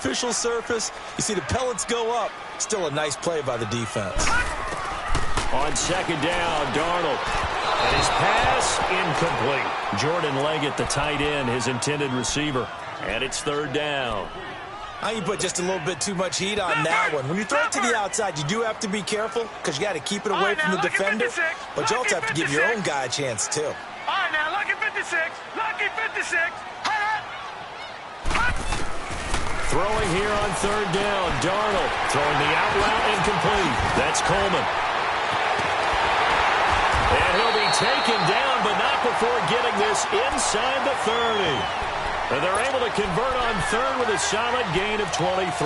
artificial surface. You see the pellets go up. Still a nice play by the defense. On second down, Darnold. And his pass incomplete. Jordan Leggett, the tight end, his intended receiver. And it's third down. I think you put just a little bit too much heat on that one. When you throw it to the outside, you do have to be careful because you got to keep it away from the defender. But you also have to give your own guy a chance, too. All right, now, lucky 56. Lucky 56. Throwing here on third down. Darnold throwing the out route incomplete. That's Coleman. And he'll be taken down, but not before getting this inside the 30. And they're able to convert on third with a solid gain of 23.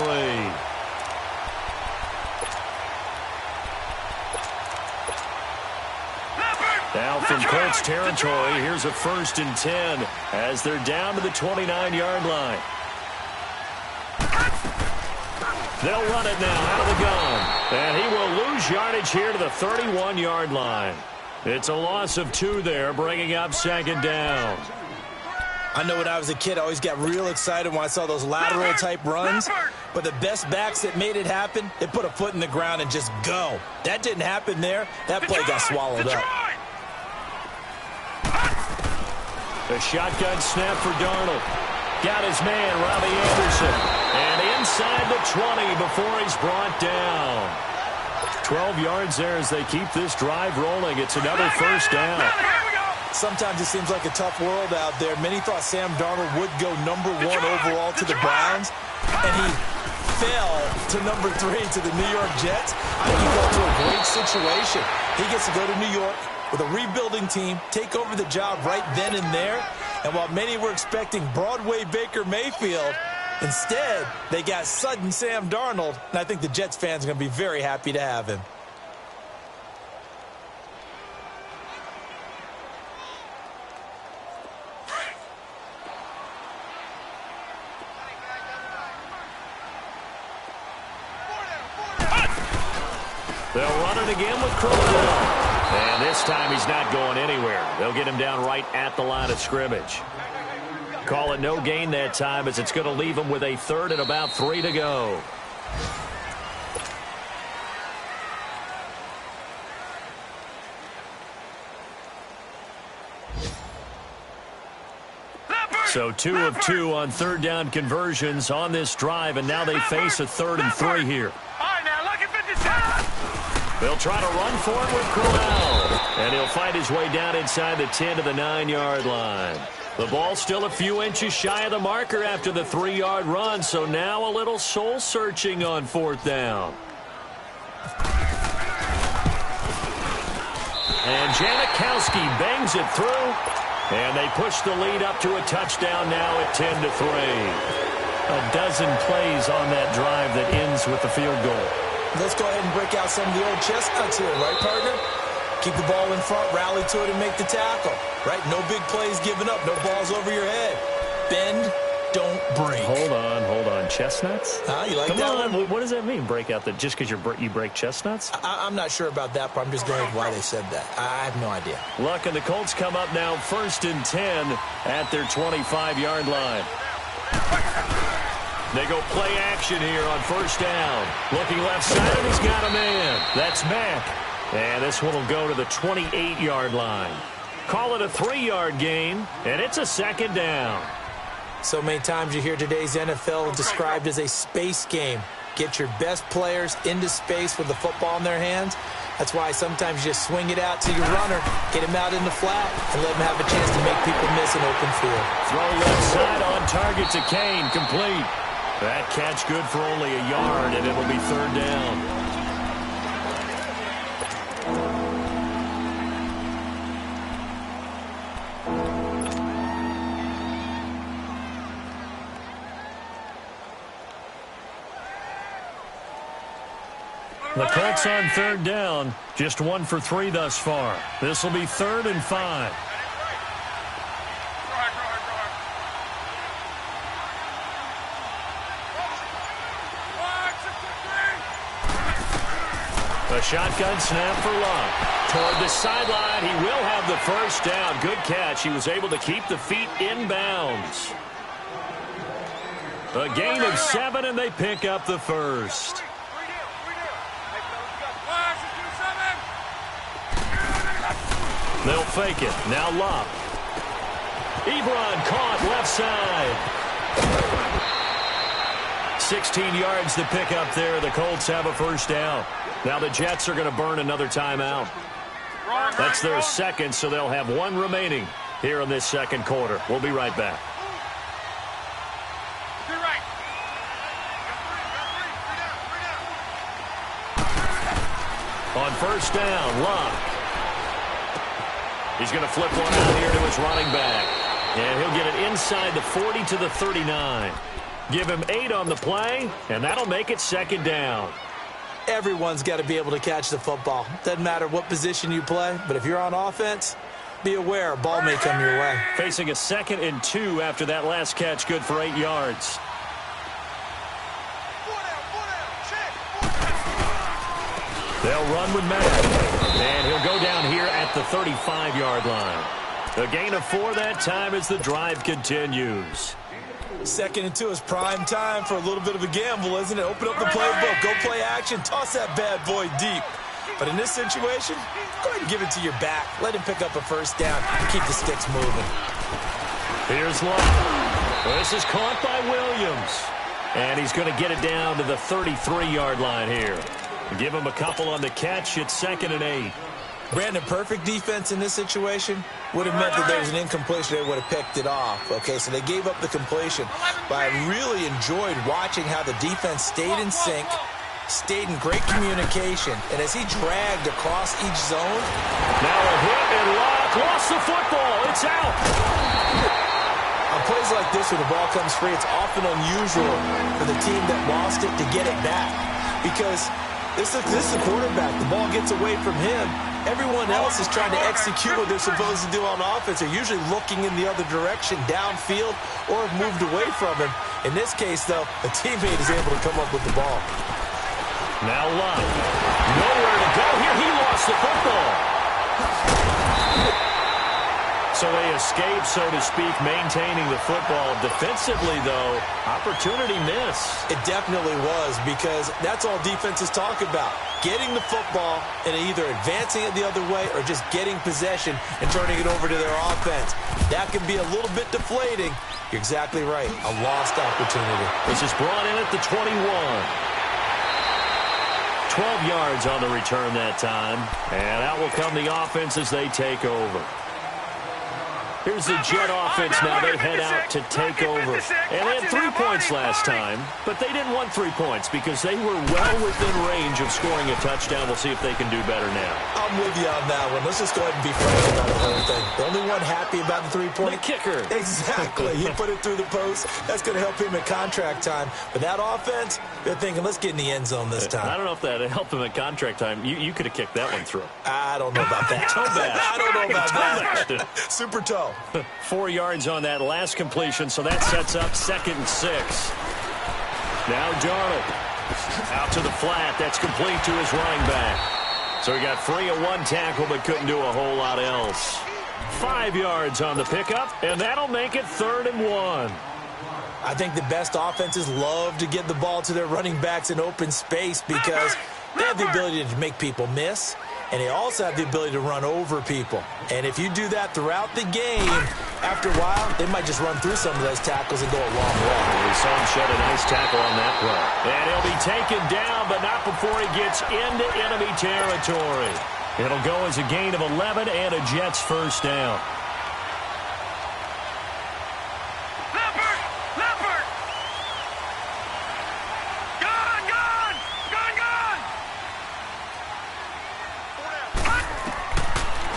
Now from Colts territory, here's a 1st and 10 as they're down to the 29-yard line. They'll run it now out of the gun. And he will lose yardage here to the 31-yard line. It's a loss of 2 there, bringing up second down. I know when I was a kid, I always got real excited when I saw those lateral-type runs. But the best backs that made it happen, they put a foot in the ground and just go. That didn't happen there. That play got swallowed up. A shotgun snap for Darnold. Got his man, Robbie Anderson. And inside the 20 before he's brought down. 12 yards there as they keep this drive rolling. It's another first down. Sometimes it seems like a tough world out there. Many thought Sam Darnold would go number 1 overall to the Browns, and he fell to number 3 to the New York Jets. I think he fell to a great situation. He gets to go to New York with a rebuilding team, take over the job right then and there. And while many were expecting Broadway Baker Mayfield, instead, they got sudden Sam Darnold, and I think the Jets fans are going to be very happy to have him. They'll run it again with Crowell. And this time he's not going anywhere. They'll get him down right at the line of scrimmage. Call it no gain that time as it's going to leave him with a 3rd and about 3 to go. So 2 of 2 on third down conversions on this drive, and now they face a 3rd and 3 here. They'll try to run for it with Crowell. And he'll fight his way down inside the 10 to the 9-yard line. The ball still a few inches shy of the marker after the 3-yard run, so now a little soul-searching on 4th down. And Janikowski bangs it through. And they push the lead up to a touchdown now at 10 to 3. A dozen plays on that drive that ends with the field goal. Let's go ahead and break out some of the old chestnuts here, right, partner? Keep the ball in front, rally to it, and make the tackle, right? No big plays given up, no balls over your head. Bend, don't break. Hold on. Chestnuts? You like Come that on. one? What does that mean, break out? Just because you break chestnuts? I'm not sure about that, but I'm just going with why they said that. I have no idea. Luck and the Colts come up now 1st and 10 at their 25-yard line. They go play action here on 1st down. Looking left side, and he's got a man. That's Mack. And this one will go to the 28-yard line. Call it a 3-yard gain, and it's a 2nd down. So many times you hear today's NFL described as a space game. Get your best players into space with the football in their hands. That's why sometimes you just swing it out to your runner, get him out in the flat, and let him have a chance to make people miss an open field. Throw left side on target to Kane, complete. That catch good for only a yard, and it'll be 3rd down. The Colts on 3rd down, just 1 for 3 thus far. This will be 3rd and 5. A shotgun snap for Luck. Toward the sideline, he will have the 1st down. Good catch. He was able to keep the feet in bounds. A gain of 7, and they pick up the first. They'll fake it. Now Love. Ebron caught left side. 16 yards to pick up there. The Colts have a first down. Now the Jets are going to burn another timeout. That's their second, so they'll have one remaining here in this second quarter. We'll be right back. On first down, Love. He's going to flip one out here to his running back. And he'll get it inside the 40 to the 39. Give him 8 on the play, and that'll make it second down. Everyone's got to be able to catch the football. Doesn't matter what position you play, but if you're on offense, be aware a ball may come your way. Facing a 2nd and 2 after that last catch, good for 8 yards. They'll run with Matt, and he'll go down here at the 35-yard line. A gain of 4 that time as the drive continues. 2nd and 2 is prime time for a little bit of a gamble, isn't it? Open up the playbook, go play action, toss that bad boy deep. But in this situation, go ahead and give it to your back. Let him pick up a first down and keep the sticks moving. Here's Love. This is caught by Williams. And he's going to get it down to the 33-yard line here. Give him a couple on the catch. It's 2nd and 8. Brandon, perfect defense in this situation would have meant that there was an incompletion. They would have picked it off. Okay, so they gave up the completion. But I really enjoyed watching how the defense stayed in sync, stayed in great communication, and as he dragged across each zone. Now a hit and Locke lost the football. It's out. On plays like this where the ball comes free, it's often unusual for the team that lost it to get it back because this is the quarterback. The ball gets away from him. Everyone else is trying to execute what they're supposed to do on offense. They're usually looking in the other direction, downfield, or have moved away from him. In this case, though, a teammate is able to come up with the ball. Now Love. Nowhere to go here. He lost the football. So they escape, so to speak, maintaining the football. Defensively, though, opportunity miss. It definitely was because that's all defenses talk about. Getting the football and either advancing it the other way or just getting possession and turning it over to their offense. That can be a little bit deflating. You're exactly right. A lost opportunity. This is brought in at the 21. 12 yards on the return that time. And out will come the offense as they take over. Here's the Jet offense now. They head out to take over. And they had 3 points last time, but they didn't want 3 points because they were well within range of scoring a touchdown. We'll see if they can do better now. I'm with you on that one. Let's just go ahead and be frank about the whole thing. The only one happy about the 3-point. The kicker. Exactly. He put it through the post. That's going to help him at contract time. But that offense, they're thinking, let's get in the end zone this time. I don't know if that helped him at contract time. You could have kicked that one through. I don't know about that. Toe bash. I don't know about that. Super toe. 4 yards on that last completion, so that sets up 2nd and 6. Now Darnold out to the flat. That's complete to his running back. So he got free of 1 tackle but couldn't do a whole lot else. 5 yards on the pickup, and that'll make it 3rd and 1. I think the best offenses love to get the ball to their running backs in open space because they have the ability to make people miss, and they also have the ability to run over people. And if you do that throughout the game, after a while, they might just run through some of those tackles and go a long way. We saw him shed a nice tackle on that play. And he'll be taken down, but not before he gets into enemy territory. It'll go as a gain of 11 and a Jets first down.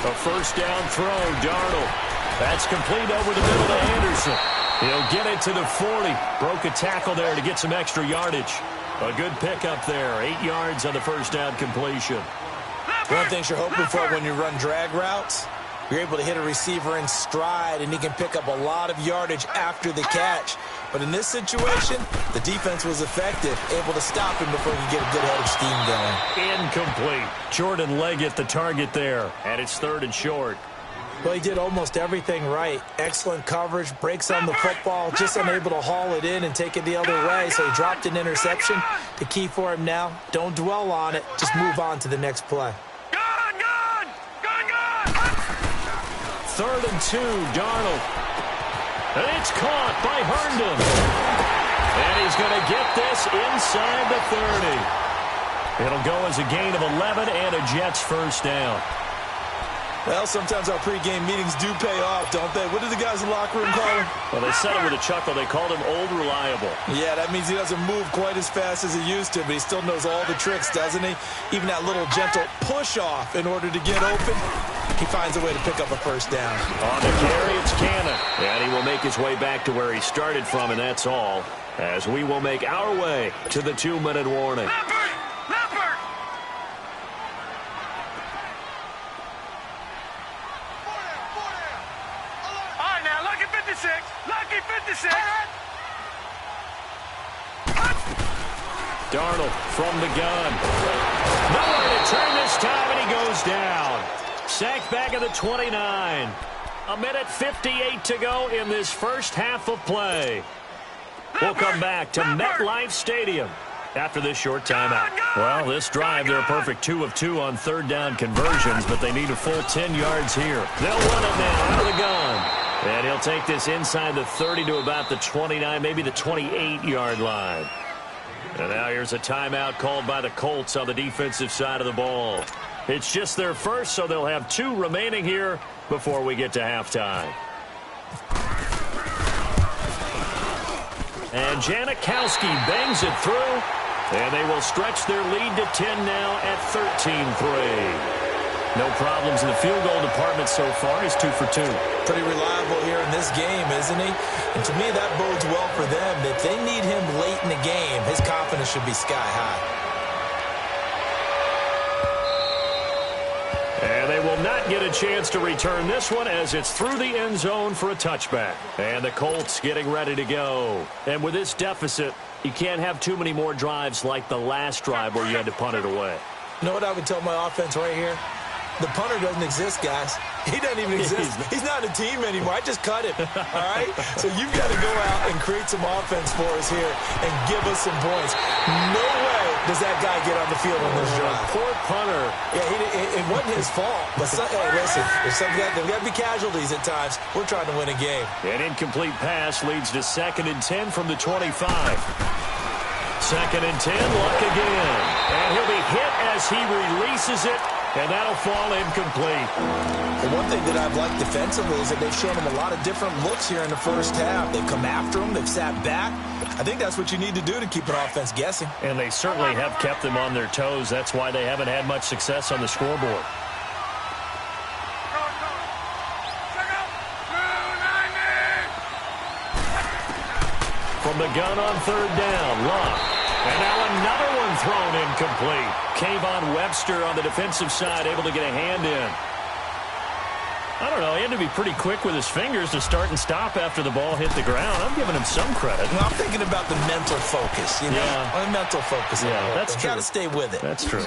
A first down throw, Darnold. That's complete over the middle to Anderson. He'll get it to the 40. Broke a tackle there to get some extra yardage. A good pickup there. 8 yards on the first down completion. One of the things you're hoping for when you run drag routes, you're able to hit a receiver in stride, and he can pick up a lot of yardage after the catch. But in this situation, the defense was effective, able to stop him before he could get a good head of steam going. Incomplete. Jordan Leggett, the target there. And it's 3rd and short. Well, he did almost everything right. Excellent coverage, breaks on the football, just unable to haul it in and take it the other way, so he dropped an interception. The key for him now, don't dwell on it, just move on to the next play. Gone! 3rd and 2, Darnold. And it's caught by Herndon. And he's going to get this inside the 30. It'll go as a gain of 11 and a Jets first down. Well, sometimes our pregame meetings do pay off, don't they? What did the guys in the locker room call him? Well, they said it with a chuckle. They called him Old Reliable. Yeah, that means he doesn't move quite as fast as he used to, but he still knows all the tricks, doesn't he? Even that little gentle push-off in order to get open, he finds a way to pick up a first down. On the carry, it's Cannon. And he will make his way back to where he started from, and that's all, as we will make our way to the 2-minute warning. Lucky 56. Darnold from the gun. Nowhere to turn this time, and he goes down. Sacked back at the 29. 1:58 to go in this first half of play. We'll come back to MetLife Stadium after this short timeout. Well, this drive, they're a perfect 2 of 2 on 3rd down conversions, but they need a full 10 yards here. They'll run it now out of the gun. And he'll take this inside the 30 to about the 29, maybe the 28-yard line. And now here's a timeout called by the Colts on the defensive side of the ball. It's just their first, so they'll have 2 remaining here before we get to halftime. And Janikowski bangs it through, and they will stretch their lead to 10 now at 13-3. No problems in the field goal department so far. He's 2 for 2. Pretty reliable here in this game, isn't he? And to me, that bodes well for them. If they need him late in the game, his confidence should be sky high. And they will not get a chance to return this one as it's through the end zone for a touchback. And the Colts getting ready to go. And with this deficit, you can't have too many more drives like the last drive where you had to punt it away. You know what I would tell my offense right here? The punter doesn't exist, guys. He doesn't even exist. He's not a team anymore. I just cut him, all right? So you've got to go out and create some offense for us here and give us some points. No way does that guy get on the field on this drive. Poor punter. Yeah, it wasn't his fault. But, hey, listen, there's got to be casualties at times. We're trying to win a game. An incomplete pass leads to 2nd and 10 from the 25. 2nd and 10, Luck again. And he'll be hit as he releases it. And that'll fall incomplete. The one thing that I've liked defensively is that they've shown him a lot of different looks here in the first half. They've come after him. They've sat back. I think that's what you need to do to keep an offense guessing. And they certainly have kept them on their toes. That's why they haven't had much success on the scoreboard. From the gun on 3rd down, Luck. And now another one thrown incomplete. Kayvon Webster on the defensive side, able to get a hand in. I don't know, he had to be pretty quick with his fingers to start and stop after the ball hit the ground. I'm giving him some credit. Well, I'm thinking about the mental focus, you know? Yeah. Mental focus. Yeah, that's true. Got to stay with it. That's true.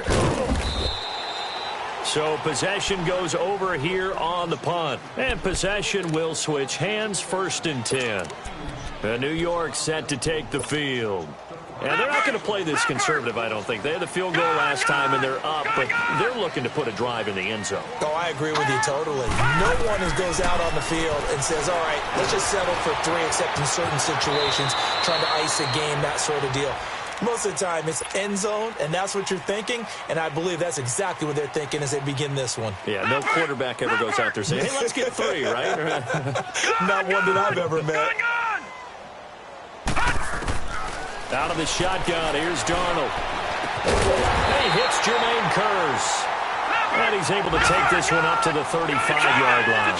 So possession goes over here on the punt. And possession will switch hands, 1st and 10. New York set to take the field. And they're not going to play this conservative, I don't think. They had the field goal last time, and they're up, but they're looking to put a drive in the end zone. Oh, I agree with you totally. No one goes out on the field and says, all right, let's just settle for 3, except in certain situations, trying to ice a game, that sort of deal. Most of the time, it's end zone, and that's what you're thinking, and I believe that's exactly what they're thinking as they begin this one. Yeah, no quarterback ever goes out there saying, hey, let's get 3, right? Not one that I've ever met. Out of the shotgun, here's Darnold. And he hits Jermaine Kearse. And he's able to take this one up to the 35-yard line.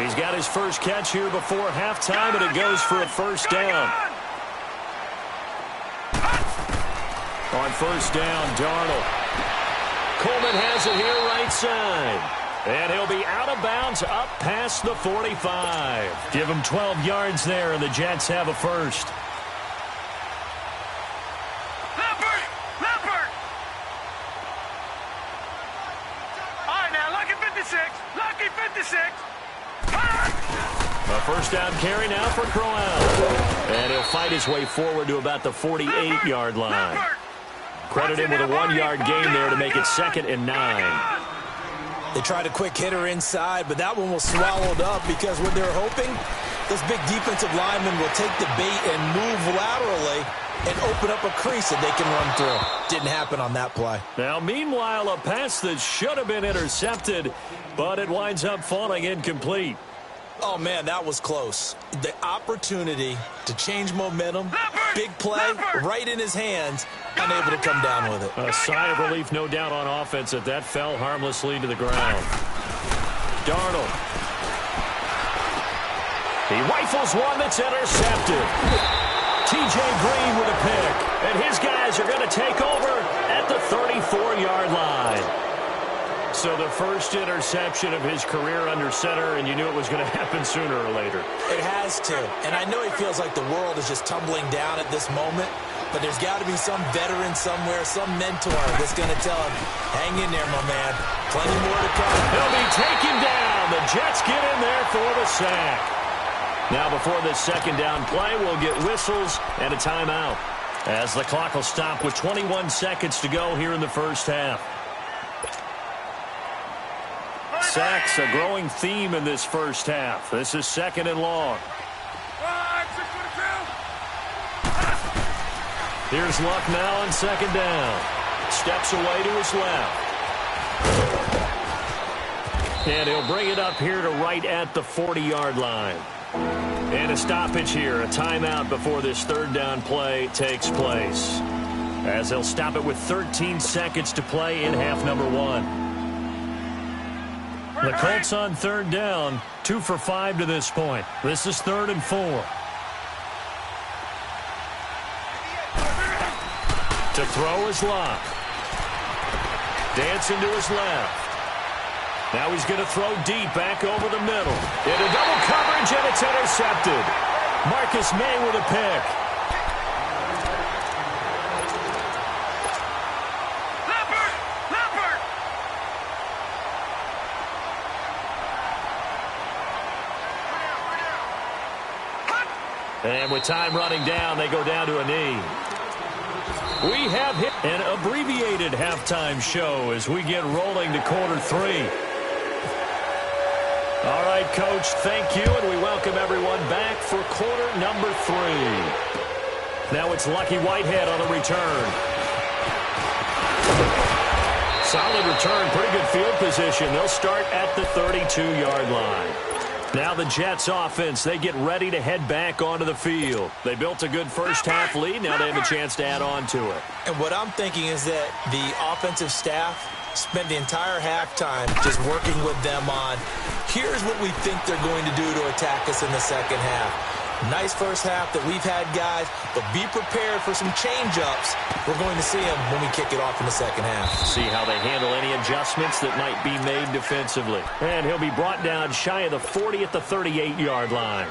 He's got his first catch here before halftime, and it goes for a first down. On first down, Darnold. Coleman has it here right side. And he'll be out of bounds up past the 45. Give him 12 yards there, and the Jets have a first. Lucky 56. first down carry now for Crowell. And he'll fight his way forward to about the 48-yard line. Credit him with a 1-yard gain there to make it 2nd and 9. They tried a quick hitter inside, but that one was swallowed up because what they're hoping, this big defensive lineman will take the bait and move laterally and open up a crease that they can run through. Didn't happen on that play. Now, meanwhile, a pass that should have been intercepted, but it winds up falling incomplete. Oh, man, that was close. The opportunity to change momentum, big play, right in his hands, unable to come down with it. A sigh of relief, no doubt, on offense that fell harmlessly to the ground. Darnold. He rifles one that's intercepted. T.J. Green with a pick. And his guys are going to take over at the 34-yard line. So the first interception of his career under center, and you knew it was going to happen sooner or later. It has to. And I know he feels like the world is just tumbling down at this moment, but there's got to be some veteran somewhere, some mentor that's going to tell him, hang in there, my man. Plenty more to come. He'll be taken down. The Jets get in there for the sack. Now before this second down play, we'll get whistles and a timeout, as the clock will stop with 21 seconds to go here in the first half. Sacks, a growing theme in this first half. This is 2nd and long. Here's Luck now on 2nd down. Steps away to his left. And he'll bring it up here to right at the 40-yard line. And a stoppage here, a timeout before this 3rd down play takes place, as they'll stop it with 13 seconds to play in half number 1. The Colts on 3rd down, 2 for 5 to this point. This is 3rd and 4. To throw is Locke. Dancing to his left. Now he's going to throw deep back over the middle. Into double coverage, and it's intercepted. Marcus May with a pick. And with time running down, they go down to a knee. We have hit an abbreviated halftime show as we get rolling to quarter 3. All right, Coach, thank you, and we welcome everyone back for quarter number 3. Now it's Lucky Whitehead on the return. Solid return, pretty good field position. They'll start at the 32-yard line. Now the Jets offense, they get ready to head back onto the field. They built a good first half lead. Now they have a chance to add on to it. And what I'm thinking is that the offensive staff spent the entire halftime just working with them on, here's what we think they're going to do to attack us in the second half. Nice first half that we've had, guys, but be prepared for some change-ups. We're going to see them when we kick it off in the second half. See how they handle any adjustments that might be made defensively. And he'll be brought down shy of the 40 at the 38-yard line.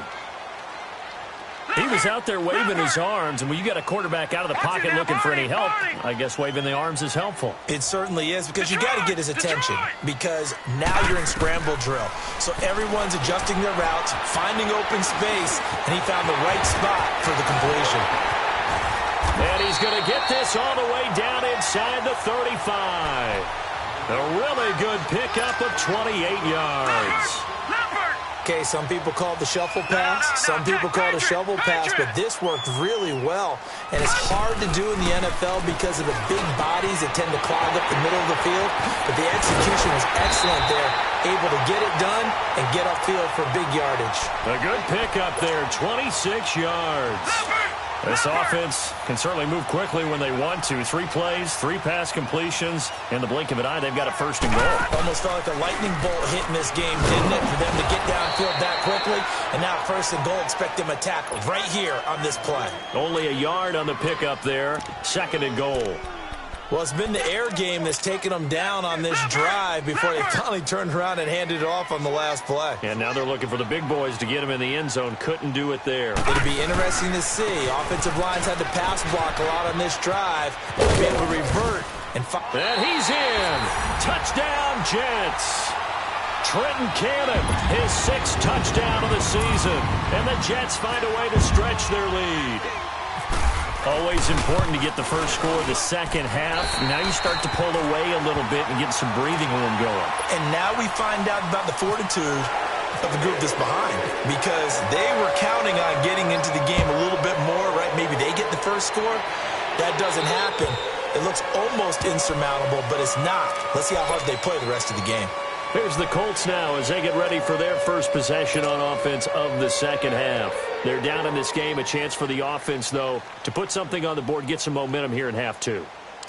He was out there waving his arms, and when you got a quarterback out of the pocket looking for any help, I guess waving the arms is helpful. It certainly is, because you got to get his attention, because now you're in scramble drill. So everyone's adjusting their routes, finding open space, and he found the right spot for the completion. And he's going to get this all the way down inside the 35. A really good pickup of 28 yards. Okay, some people call it the shuffle pass, some people call it a shovel pass, but this worked really well. And it's hard to do in the NFL because of the big bodies that tend to clog up the middle of the field. But the execution was excellent there, able to get it done and get upfield for big yardage. A good pickup there, 26 yards. This offense can certainly move quickly when they want to. 3 plays, 3 pass completions. In the blink of an eye, they've got a first and goal. Almost felt like a lightning bolt hit in this game, didn't it? For them to get downfield that quickly. And now first and goal, expect them to attack right here on this play. Only a yard on the pickup there. 2nd and goal. Well, it's been the air game that's taken them down on this drive before they finally turned around and handed it off on the last play. And now they're looking for the big boys to get them in the end zone. Couldn't do it there. It'll be interesting to see. Offensive lines had to pass block a lot on this drive. They'll be able to revert. And he's in. Touchdown, Jets. Trenton Cannon, his 6th touchdown of the season. And the Jets find a way to stretch their lead. Always important to get the first score of the second half. Now you start to pull away a little bit and get some breathing room going. And now we find out about the fortitude of the group that's behind, because they were counting on getting into the game a little bit more, right? Maybe they get the first score. That doesn't happen. It looks almost insurmountable, but it's not. Let's see how hard they play the rest of the game. Here's the Colts now as they get ready for their first possession on offense of the second half. They're down in this game. A chance for the offense, though, to put something on the board, get some momentum here in half 2.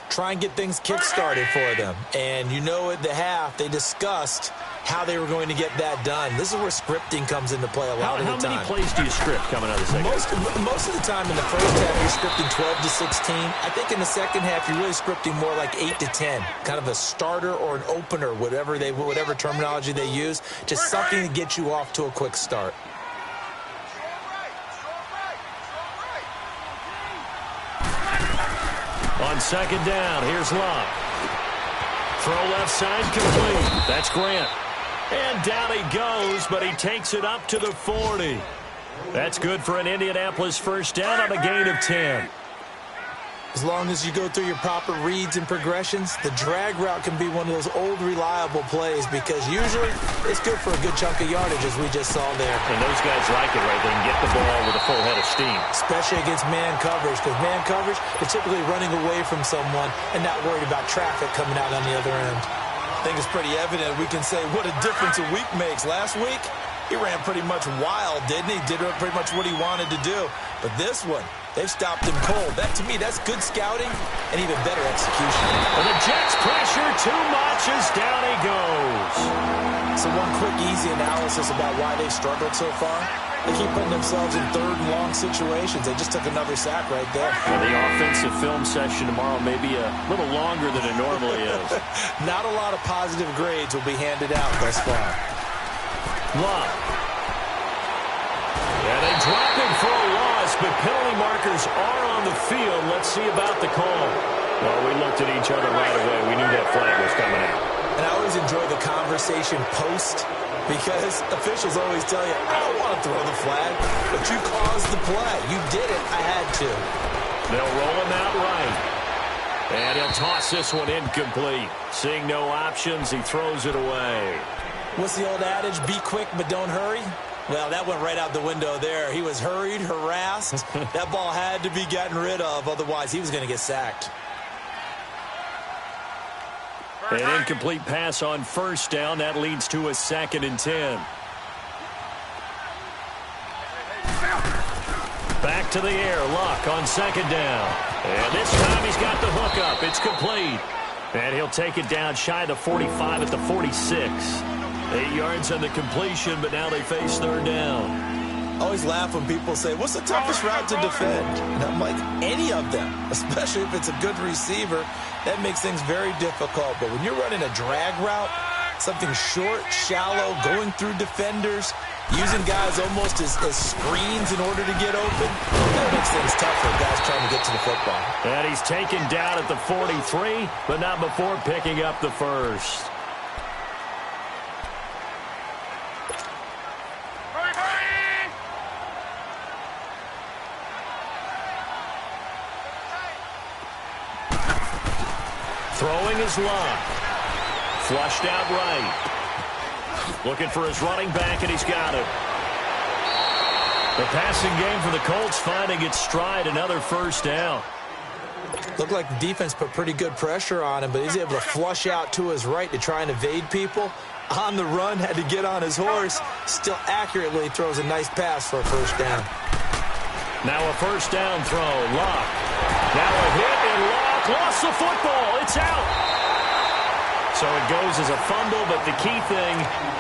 Try and get things kick-started for them. And you know at the half, they discussed how they were going to get that done. This is where scripting comes into play a lot of the time. How many plays do you script coming out of the second half? Most of the time in the first half, you're scripting 12 to 16. I think in the second half, you're really scripting more like 8 to 10. Kind of a starter or an opener, whatever terminology they use. Just something to get you off to a quick start. On second down, here's Love. Throw left side complete. That's Grant. And down he goes, but he takes it up to the 40. That's good for an Indianapolis first down on a gain of 10. As long as you go through your proper reads and progressions, the drag route can be one of those old reliable plays, because usually it's good for a good chunk of yardage, as we just saw there. And those guys like it, right? They can get the ball with a full head of steam. Especially against man coverage, because man coverage, they're typically running away from someone and not worried about traffic coming out on the other end. I think it's pretty evident. We can say what a difference a week makes. Last week, he ran pretty much wild, didn't he? Did pretty much what he wanted to do. But this one, they've stopped him cold. That, to me, that's good scouting and even better execution. And the Jets pressure too much as down he goes. So one quick, easy analysis about why they've struggled so far. They keep putting themselves in third and long situations. They just took another sack right there. And the offensive film session tomorrow may be a little longer than it normally is. Not a lot of positive grades will be handed out thus far. Love. And they drop him for a loss, but penalty markers are on the field. Let's see about the call. Well, we looked at each other right away. We knew that flag was coming out. And I always enjoy the conversation post, because officials always tell you, I don't want to throw the flag, but you caused the play. You did it. I had to. They'll roll him out right. And he'll toss this one incomplete. Seeing no options, he throws it away. What's the old adage? Be quick, but don't hurry. Well, that went right out the window there. He was hurried, harassed. That ball had to be gotten rid of. Otherwise, he was going to get sacked. An incomplete pass on first down. That leads to a 2nd and 10. Back to the air. Luck on second down. And this time he's got the hook up. It's complete. And he'll take it down shy of the 45 at the 46. 8 yards on the completion, but now they face third down. I always laugh when people say, what's the toughest route to defend? And I'm like, any of them, especially if it's a good receiver. That makes things very difficult. But when you're running a drag route, something short, shallow, going through defenders, using guys almost as screens in order to get open, that makes things tough for guys trying to get to the football. And he's taken down at the 43, but not before picking up the first. Throwing his Luck. Flushed out right. Looking for his running back, and he's got it. The passing game for the Colts finding its stride. Another first down. Looked like the defense put pretty good pressure on him, but he's able to flush out to his right to try and evade people. On the run, had to get on his horse. Still accurately throws a nice pass for a first down. Now a first down throw. Luck. Now a hit, and Luck lost the football. It's out. So it goes as a fumble, but the key thing,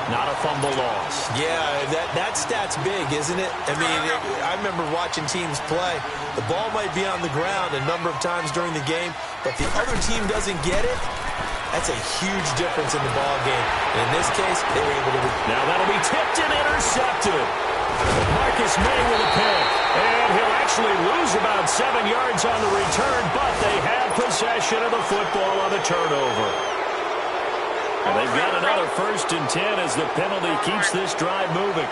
not a fumble loss. Yeah, that stat's big, isn't it? I mean, I remember watching teams play. The ball might be on the ground a number of times during the game, but the other team doesn't get it. That's a huge difference in the ball game. And in this case, they were able to. Now that'll be tipped and intercepted. Marcus May with a pick. And he'll actually lose about 7 yards on the return, but they have possession of the football on the turnover. And they've got another 1st and 10 as the penalty keeps this drive moving.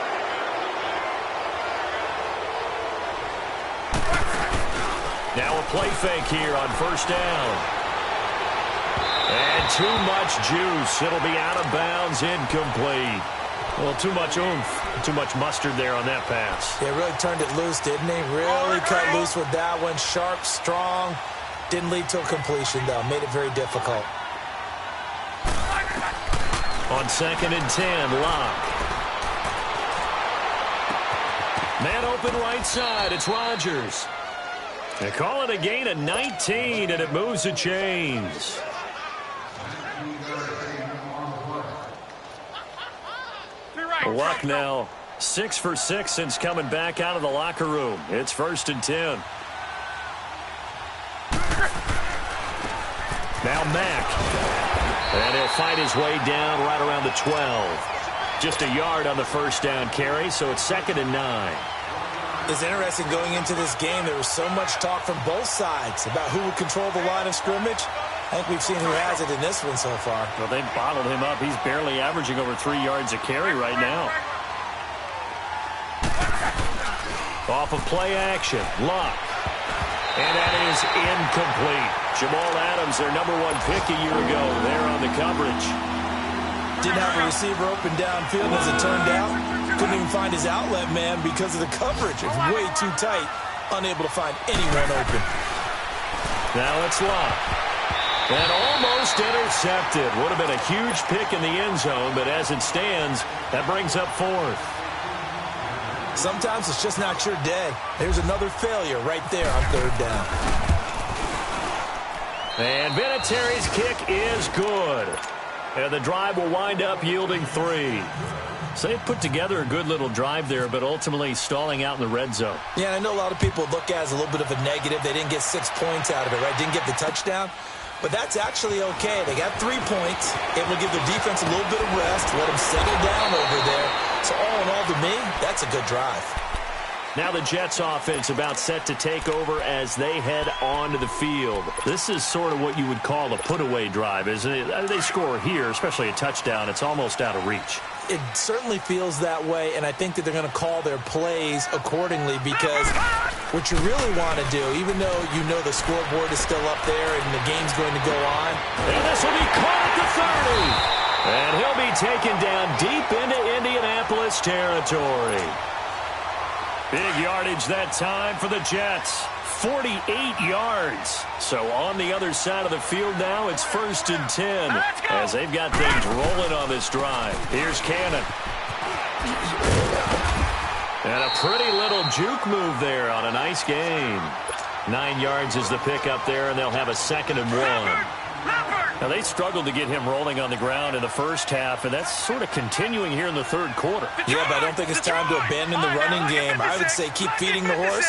Now a play fake here on 1st down. And too much juice. It'll be out of bounds, incomplete. Well, too much oomph, too much mustard there on that pass. They really turned it loose, didn't he? Really cut loose with that one. Sharp, strong. Didn't lead to a completion, though. Made it very difficult. On 2nd and 10, Locke. Man open right side. It's Rodgers. They call it a gain of 19, and it moves the chains. Luck now 6 for 6 since coming back out of the locker room. It's 1st and 10. Now Mack. And he'll fight his way down right around the 12. Just a yard on the 1st down carry, so it's 2nd and 9. It's interesting going into this game. There was so much talk from both sides about who would control the line of scrimmage. I think we've seen who has it in this one so far. Well, they've bottled him up. He's barely averaging over 3 yards a carry right now. Off of play action, Luck. And that is incomplete. Jamal Adams, their #1 pick a year ago, there on the coverage. Didn't have a receiver open downfield, as it turned out. Couldn't even find his outlet man because of the coverage. It's way too tight. Unable to find anyone open. Now it's Luck. And almost intercepted. Would have been a huge pick in the end zone, but as it stands, that brings up 4th. Sometimes it's just not your day. There's another failure right there on 3rd down. And Vinatieri's kick is good. And the drive will wind up yielding 3. So they put together a good little drive there, but ultimately stalling out in the red zone. Yeah, I know a lot of people look at it as a little bit of a negative. They didn't get 6 points out of it, right? Didn't get the touchdown. But that's actually okay. They got 3 points. It will give their defense a little bit of rest, let them settle down over there. So all in all, to me, that's a good drive. Now the Jets offense about set to take over as they head onto the field. This is sort of what you would call a put-away drive, isn't it? They score here, especially a touchdown. It's almost out of reach. It certainly feels that way, and I think that they're going to call their plays accordingly because what you really want to do, even though you know the scoreboard is still up there and the game's going to go on. And this will be caught at the 30. And he'll be taken down deep into Indianapolis territory. Big yardage that time for the Jets. 48 yards. So on the other side of the field now, it's 1st and 10 as they've got things rolling on this drive. Here's Cannon. And a pretty little juke move there on a nice gain. 9 yards is the pickup there, and they'll have a 2nd and 1. Now, they struggled to get him rolling on the ground in the first half, and that's sort of continuing here in the 3rd quarter. Yeah, but I don't think it's time to abandon the running game. I would say keep feeding the horse,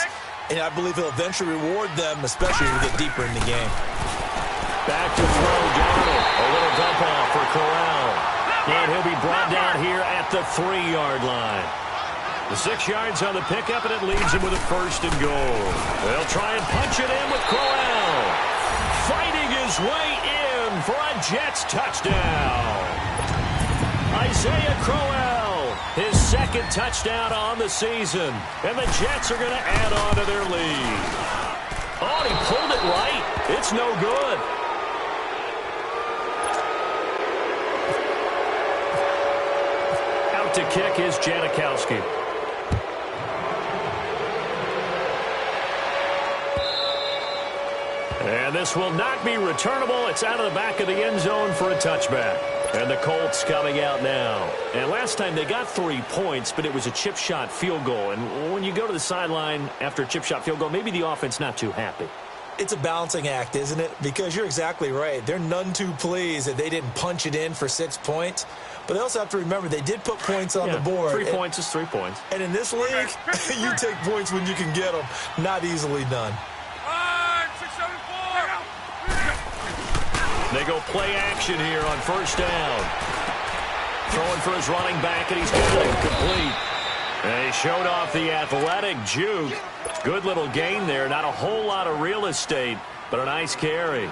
and I believe he'll eventually reward them, especially as we get deeper in the game. Back to throw, Darnold. A little dump off for Corral. And he'll be brought down here at the 3-yard line. The 6 yards on the pickup, and it leaves him with a 1st and goal. They'll try and punch it in with Corral. Fighting his way in for a Jets touchdown. Isaiah Crowell, his 2nd touchdown on the season. And the Jets are going to add on to their lead. Oh, he pulled it right. It's no good. Out to kick is Janikowski. And this will not be returnable. It's out of the back of the end zone for a touchback. And the Colts coming out now. And last time they got 3 points, but it was a chip shot field goal. And when you go to the sideline after a chip shot field goal, maybe the offense not too happy. It's a balancing act, isn't it? Because you're exactly right. They're none too pleased that they didn't punch it in for 6 points. But they also have to remember they did put points on the board. 3 points is 3 points. And in this league, you take points when you can get them. Not easily done. They go play action here on 1st down. Throwing for his running back, and he's got it complete. And he showed off the athletic juke. Good little gain there. Not a whole lot of real estate, but a nice carry.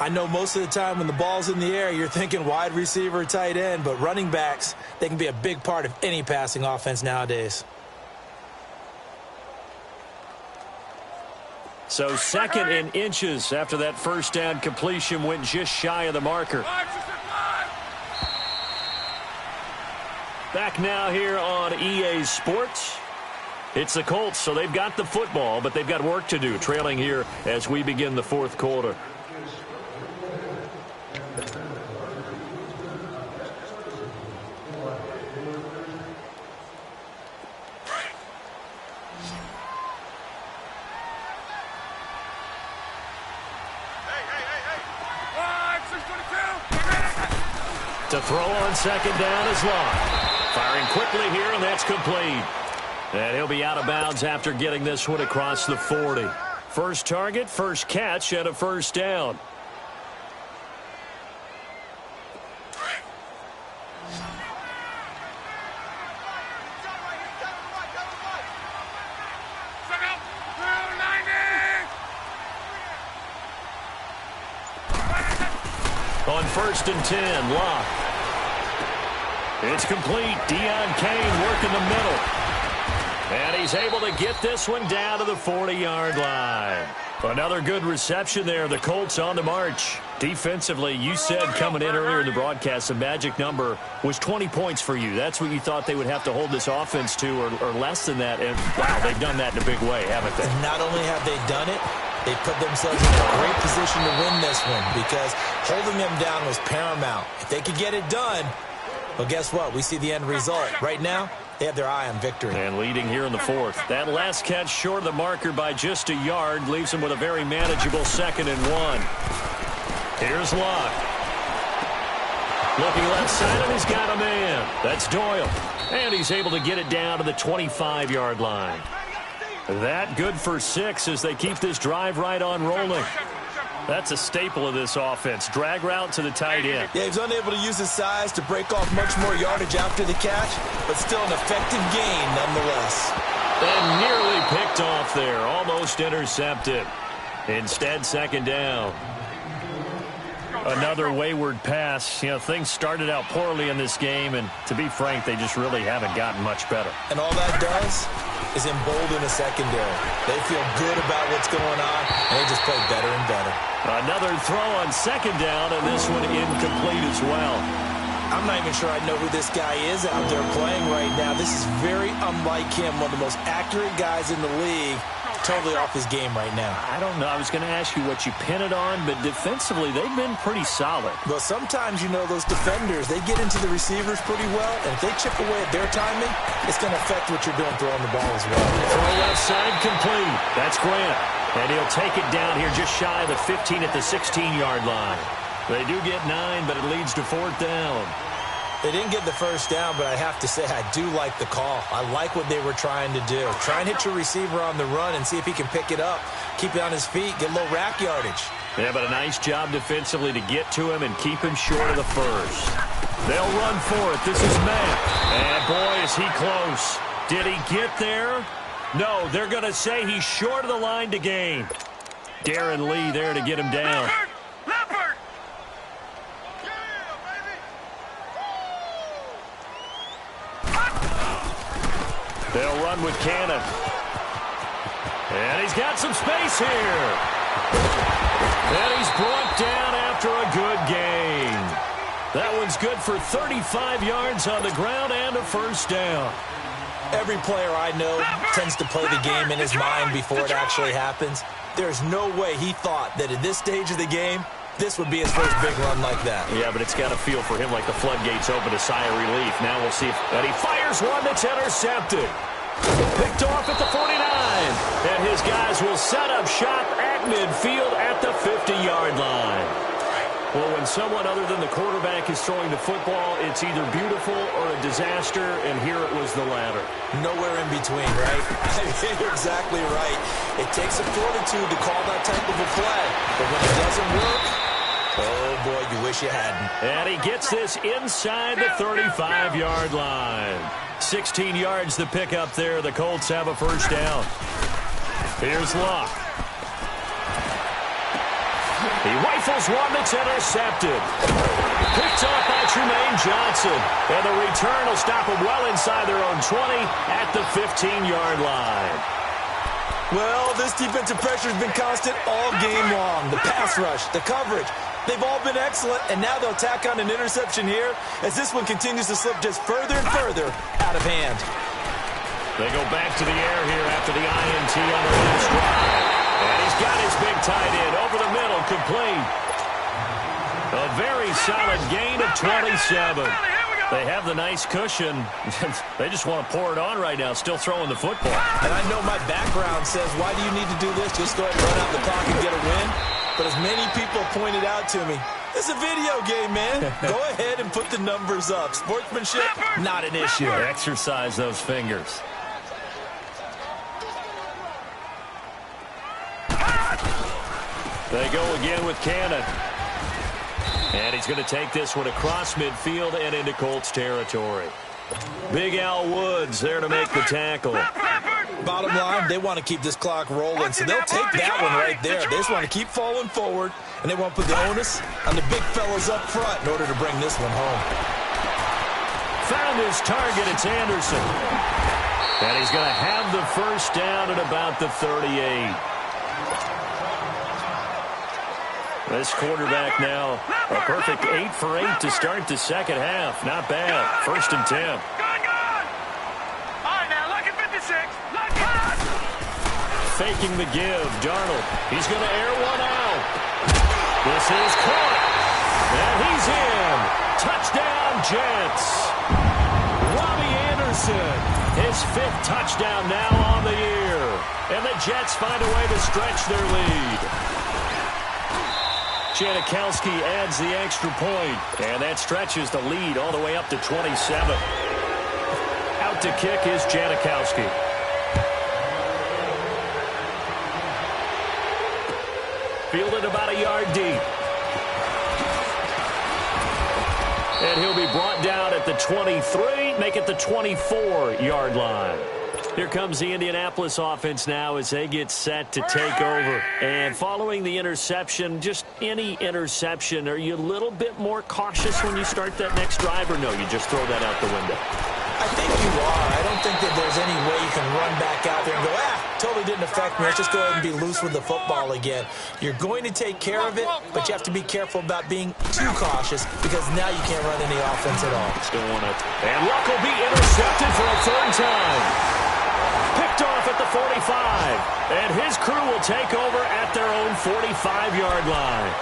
I know most of the time when the ball's in the air, you're thinking wide receiver, tight end, but running backs, they can be a big part of any passing offense nowadays. So 2nd and inches after that first down completion, went just shy of the marker. Back now here on EA Sports. It's the Colts, so they've got the football, but they've got work to do, trailing here as we begin the 4th quarter. To throw on 2nd down is Locke. Firing quickly here, and that's complete. And he'll be out of bounds after getting this one across the 40. First target, first catch, and a first down. On 1st and 10, Locke. It's complete. Deion Kane working the middle. And he's able to get this one down to the 40-yard line. Another good reception there. The Colts on the march. Defensively, you said coming in earlier in the broadcast, the magic number was 20 points for you. That's what you thought they would have to hold this offense to, or less than that. And, wow, they've done that in a big way, haven't they? And not only have they done it, they put themselves in a great position to win this one because holding them down was paramount. If they could get it done, well, guess what? We see the end result. Right now, they have their eye on victory. And leading here in the 4th. That last catch short of the marker by just a yard leaves them with a very manageable 2nd and 1. Here's Locke. Looking left side, and he's got a man. That's Doyle. And he's able to get it down to the 25-yard line. That good for 6 as they keep this drive right on rolling. That's a staple of this offense. Drag route to the tight end. Yeah, he's unable to use his size to break off much more yardage after the catch, but still an effective gain nonetheless. And nearly picked off there. Almost intercepted. Instead, 2nd down. Another wayward pass. You know, things started out poorly in this game, and to be frank, they just really haven't gotten much better. And all that does is embolden a secondary. They feel good about what's going on, and they just play better and better. Another throw on 2nd down, and this one incomplete as well. I'm not even sure I know who this guy is out there playing right now. This is very unlike him, one of the most accurate guys in the league. Totally off his game right now. I don't know. I was going to ask you what you pin it on, but defensively, they've been pretty solid. Well, sometimes, you know, those defenders, they get into the receivers pretty well, and if they chip away at their timing, it's going to affect what you're doing throwing the ball as well. Throw left side complete. That's Grant. And he'll take it down here just shy of the 15 at the 16-yard line. They do get 9, but it leads to 4th down. They didn't get the first down, but I have to say I do like the call. I like what they were trying to do. Try and hit your receiver on the run and see if he can pick it up. Keep it on his feet, get a little rack yardage. Yeah, but a nice job defensively to get to him and keep him short of the first. They'll run for it. This is Matt. And boy, is he close. Did he get there? No, they're going to say he's short of the line to gain. Darren Lee there to get him down. They'll run with Cannon. And he's got some space here. And he's brought down after a good gain. That one's good for 35 yards on the ground and a first down. Every player I know tends to play the game in his mind before it actually happens. There's no way he thought that at this stage of the game, this would be his first big run like that. Yeah, but it's got to feel for him like the floodgates open, a sigh of relief. Now we'll see if... And he fires one that's intercepted. Picked off at the 49. And his guys will set up shop at midfield at the 50-yard line. Well, when someone other than the quarterback is throwing the football, it's either beautiful or a disaster, and here it was the latter. Nowhere in between, right? You're exactly right. It takes a fortitude to call that type of a play. But when it doesn't work, oh, boy, you wish you hadn't. And he gets this inside the 35-yard line. 16 yards to pick up there. The Colts have a first down. Here's Locke. He rifles one that's intercepted. Picked up by Tremaine Johnson. And the return will stop them well inside their own 20 at the 15-yard line. Well, this defensive pressure has been constant all game long. The pass rush, the coverage, they've all been excellent, and now they'll tack on an interception here as this one continues to slip just further and further out of hand. They go back to the air here after the INT on the last drive. And he's got his big tight end over the middle, complete. A very solid gain of 27. They have the nice cushion. They just want to pour it on right now, still throwing the football. And I know my background says, why do you need to do this? Just go ahead and run out the clock and get a win. But as many people pointed out to me, it's a video game, man. Go ahead and put the numbers up. Sportsmanship, not an issue. Exercise those fingers. They go again with Cannon. And he's going to take this one across midfield and into Colts territory. Big Al Woods there to make the tackle. Bottom line, they want to keep this clock rolling, so they'll take that one right there. They just want to keep falling forward, and they want to put the onus on the big fellas up front in order to bring this one home. Found his target. It's Anderson. And he's going to have the first down at about the 38. This quarterback now, a perfect 8 for 8 to start the second half. Not bad. 1st and 10. Good. All right, now, lucky 56. Lucky. Faking the give. Darnold. He's going to air one out. This is caught. And he's in. Touchdown, Jets. Robbie Anderson. His 5th touchdown now on the year. And the Jets find a way to stretch their lead. Janikowski adds the extra point, and that stretches the lead all the way up to 27. Out to kick is Janikowski. Fielded about a yard deep. And he'll be brought down at the 23, make it the 24-yard line. Here comes the Indianapolis offense now as they get set to take over. And following the interception, just any interception, are you a little bit more cautious when you start that next drive, or no, you just throw that out the window? I think you are. I don't think that there's any way you can run back out there and go, totally didn't affect me. Let's just go ahead and be loose with the football again. You're going to take care of it, but you have to be careful about being too cautious because now you can't run any offense at all. Still want it. And Luck will be intercepted for a 3rd time. Picked off at the 45. And his crew will take over at their own 45-yard line.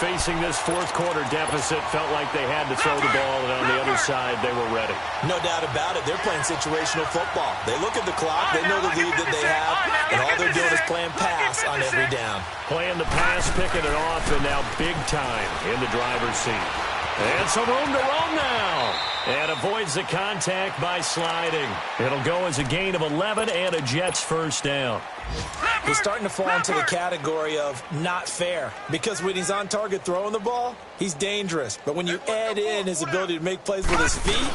Facing this 4th quarter deficit, felt like they had to throw the ball, and on the other side, they were ready. No doubt about it. They're playing situational football. They look at the clock. They know the lead that they have, and all they're doing is playing pass on every down. Playing the pass, picking it off, and now big time in the driver's seat. And some room to roam now. And avoids the contact by sliding. It'll go as a gain of 11 and a Jets 1st down. He's starting to fall into the category of not fair because when he's on target throwing the ball, he's dangerous. But when you add in his ability to make plays with his feet,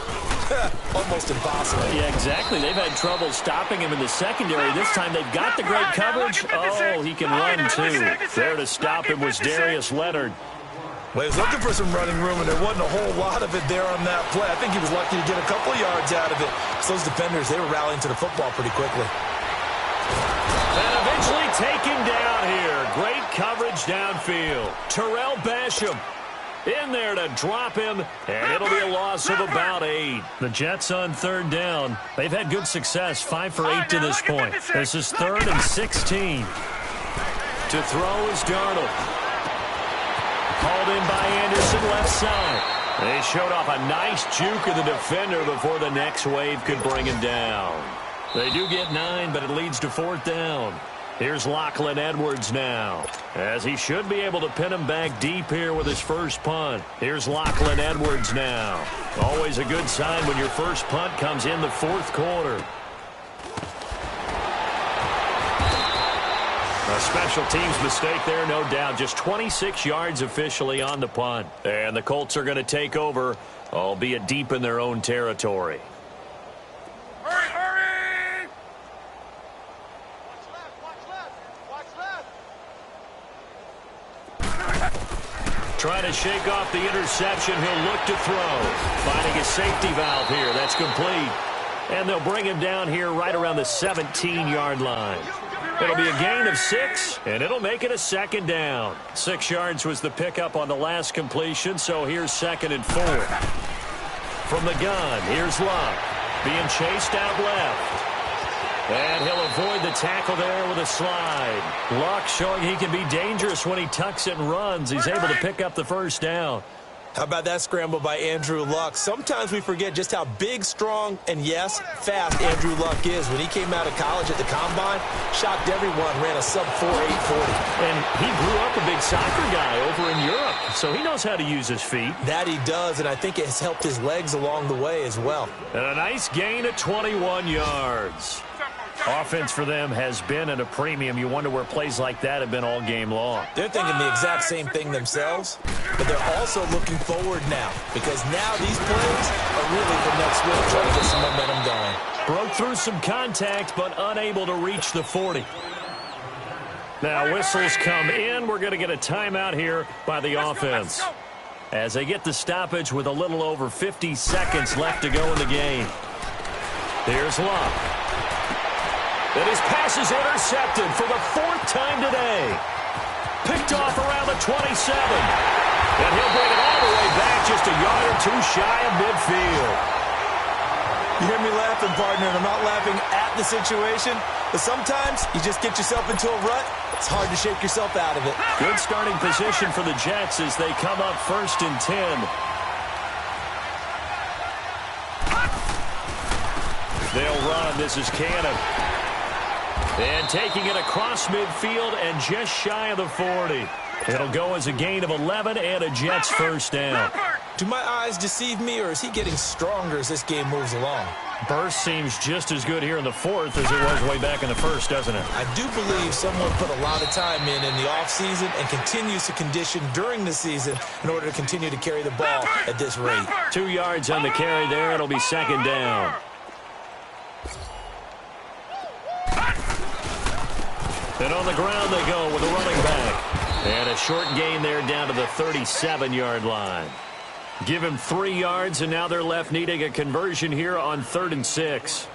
almost impossible. Yeah, exactly. They've had trouble stopping him in the secondary. This time they've got the great coverage. Oh, he can run too. There to stop him was Darius Leonard. Well, he was looking for some running room, and there wasn't a whole lot of it there on that play. I think he was lucky to get a couple yards out of it. So those defenders, they were rallying to the football pretty quickly. And eventually taken down here. Great coverage downfield. Terrell Basham in there to drop him, and it'll be a loss of about 8. The Jets on 3rd down. They've had good success, 5 for 8 to this point. This is 3rd and 16. To throw is Darnold. Called in by Anderson left side. They showed off a nice juke of the defender before the next wave could bring him down. They do get 9, but it leads to 4th down. Here's Lachlan Edwards now, as he should be able to pin him back deep here with his first punt. Here's Lachlan Edwards now. Always a good sign when your first punt comes in the 4th quarter. A special teams mistake there, no doubt. Just 26 yards officially on the punt. And the Colts are going to take over, albeit deep in their own territory. Hurry, hurry! Trying to shake off the interception. He'll look to throw. Finding a safety valve here. That's complete. And they'll bring him down here right around the 17-yard line. It'll be a gain of 6, and it'll make it a second down. 6 yards was the pickup on the last completion, so here's 2nd and 4. From the gun, here's Luck. Being chased out left. And he'll avoid the tackle there with a slide. Luck showing he can be dangerous when he tucks it and runs. He's able to pick up the first down. How about that scramble by Andrew Luck? Sometimes we forget just how big, strong, and, yes, fast Andrew Luck is. When he came out of college at the Combine, shocked everyone, ran a sub-4.840. And he grew up a big soccer guy over in Europe, so he knows how to use his feet. That he does, and I think it has helped his legs along the way as well. And a nice gain of 21 yards. Offense for them has been at a premium. You wonder where plays like that have been all game long. They're thinking the exact same thing themselves, but they're also looking forward now because now these plays are really the next week trying to get some momentum going. Broke through some contact, but unable to reach the 40. Now whistles come in. We're going to get a timeout here by the offense as they get the stoppage with a little over 50 seconds left to go in the game. Here's Luck. And his pass is intercepted for the 4th time today. Picked off around the 27. And he'll bring it all the way back just a yard or 2 shy of midfield. You hear me laughing, partner, and I'm not laughing at the situation, but sometimes you just get yourself into a rut. It's hard to shake yourself out of it. Good starting position for the Jets as they come up 1st and 10. They'll run. This is Cannon. And taking it across midfield and just shy of the 40. It'll go as a gain of 11 and a Jets first down. Do my eyes deceive me, or is he getting stronger as this game moves along? Burst seems just as good here in the 4th as it was way back in the 1st, doesn't it? I do believe someone put a lot of time in the offseason and continues to condition during the season in order to continue to carry the ball at this rate. 2 yards on the carry there. It'll be 2nd down. And on the ground they go with a running back. And a short gain there down to the 37-yard line. Give him 3 yards, and now they're left needing a conversion here on 3rd and 6.